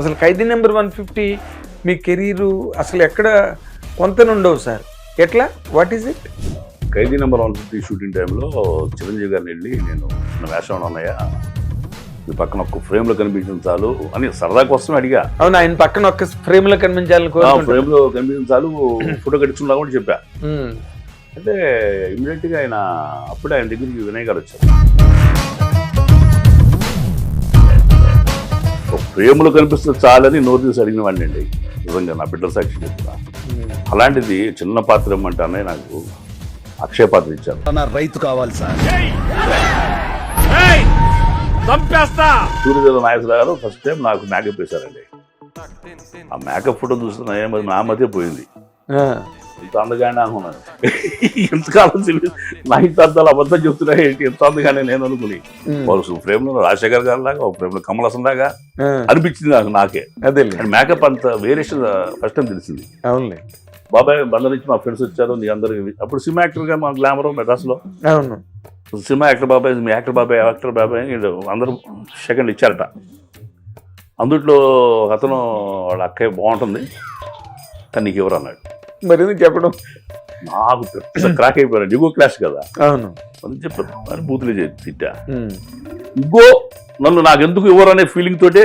అసలు ఖైదీ నెంబర్ 150 మీ కెరీరు అసలు ఎక్కడ కొంతనుండవు సార్, ఎట్లా, what is it? Khaidi number 150 shooting టైంలో చిరంజీవి గారిని వెళ్ళి నేను నా వేషం అన్నయ్య మీ పక్కన ఒక్క ఫ్రేమ్లో కనిపించిన చాలు అని సరదా కోసం అడిగా. అవును, ఆయన పక్కన ఒక్క ఫ్రేమ్లో కనిపించాలని ఫ్రేమ్లో కనిపించిన చాలు ఫోటో కట్టించుకున్నా కూడా చెప్పా. అయితే ఇమీడియట్గా ఆయన అప్పుడే ఆయన దగ్గరికి వినయ్ గారు వచ్చారు. ఫ్రేమ్లో కనిపిస్తుంది చాలని నోరు తీసి అడిగిన వాడిని అండి, నిజంగా నా బిడ్డల సాక్షి చెప్తున్నా. అలాంటిది చిన్న పాత్ర ఇమ్మంటానే నాకు అక్షయ పాత్ర ఇచ్చారు. రైతు కావాలి సార్. సూర్యదేవ నాగేశ్వర గారు ఫస్ట్ టైం నాకు మేకప్ వేశారండి. ఆ మేకప్ ఫోటో చూస్తున్నా మరి నా మధ్య పోయింది. ఇంత అందగానే అనుకున్నాను, ఎంతకాలం నా ఇంత అర్థాలు అబద్ధం చెప్తున్నా ఏంటి, ఎంత అందగానే నేను అనుకుని వాళ్ళు ఫ్రేమ్ లో రాజశేఖర్ గారు లాగా ఒక ఫ్రేమ్ లో కమల్ హాసన్ లాగా అనిపించింది నాకే. అదే మేకప్ అంత వేరియేషన్ ఫస్ట్ టైం తెలిసింది. అవునులే, బాబాయ్ బందర్ నుంచి మా ఫ్రెండ్స్ వచ్చారు, నీ అందరికి అప్పుడు సినిమా యాక్టర్ గా మా గ్లామర్ మెడ్రాస్ లో. అవును, సినిమా యాక్టర్ బాబాయ్, మీ యాక్టర్ బాబాయ్, యాక్టర్ బాబాయ్ అందరూ సెకండ్ ఇచ్చారట. అందుట్లో అతను వాళ్ళ అక్కయ్య బాగుంటుంది కానీ నీకు ఎవరు అన్నాడు. మరి ఎందుకు చెప్పడం, నాకు పెద్ద క్రాక్ అయిపోయాను, ఇగో క్లాస్ కదా. అవును అని చెప్పారు, మరి బూతులే తిట్టా. ఇగో నన్ను నాకెందుకు ఎవరు అనే ఫీలింగ్ తోటే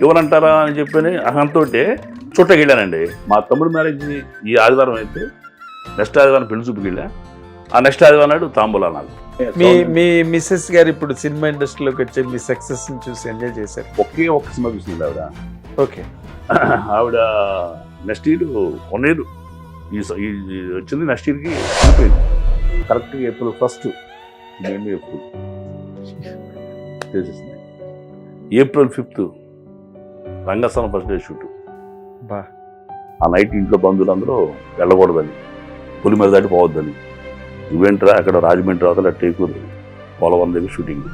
ఎవరంటారా అని చెప్పని అహంతో చుట్టకి వెళ్ళానండి. మా తమ్ముడు మ్యారేజ్ ఈ ఆదివారం అయితే నెక్స్ట్ ఆదివారం పెళ్లి చూపుకి వెళ్ళా. ఆ నెక్స్ట్ ఆదివారం నాడు తాంబూలా నాకు. మీ మిస్సెస్ గారు ఇప్పుడు సినిమా ఇండస్ట్రీలోకి వచ్చే మీ సక్సెస్ ని చూసి ఎంజాయ్ చేశారు. ఒక్క సినిమా చూసింది ఆవిడ. ఓకే, ఆవిడ నెక్స్ట్ ఇయర్ 1 year ఈ వచ్చింది, నెక్స్ట్ ఇయర్కి అయిపోయింది కరెక్ట్గా. April 1st చేసేసింది. April 5th Rangasthalam first day shoot. బా, ఆ నైట్ ఇంట్లో బంధువులందరూ వెళ్ళకూడదని, పులి మీద దాటి పోవద్దని, నువ్వేంట్రా అక్కడ రాజమండ్రి అవతల టేకూరు పోలవరం దగ్గర షూటింగ్,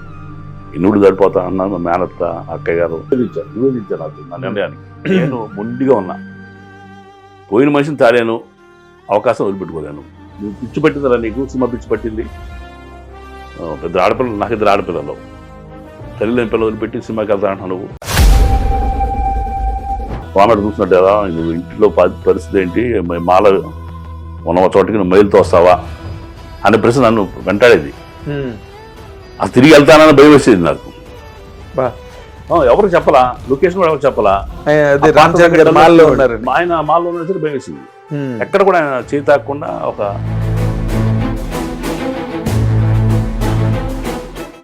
ఇన్నుడు దాటిపోతా అన్నాను. మా మేనత్త అక్కయ్య గారు నివేదించారు నాకు నా నిర్ణయానికి. నేను మొండిగా ఉన్నా, పోయిన మనిషిని తాడాను, అవకాశం వదిలిపెట్టుకోలేను. నువ్వు పిచ్చి పట్టిందిరా నీకు, సినిమా పిచ్చి పట్టింది. పెద్ద ఆడపిల్లలు, నాకు 2 ఆడపిల్లలు, తల్లి లేని పిల్లలు వదిలిపెట్టి సినిమాకి వెళ్తా అంటున్నావు నువ్వు. వానడు చూసినట్టు కదా, నువ్వు ఇంట్లో పరిస్థితి ఏంటి, మాల ఉన్న చోటకి నువ్వు మైలుతో వస్తావా అనే ప్రశ్న నన్ను వెంటాడేది. అది తిరిగి వెళ్తానని భయం వేసేది నాకు. ఎవరు చెప్పలా, లొకేషన్ కూడా ఎవరు చెప్పలా. ఆయన మాల్లో ఉన్నారు సరే భయం వేసింది. ఎక్కడ కూడా ఆయన చేయి తాకుండా ఒక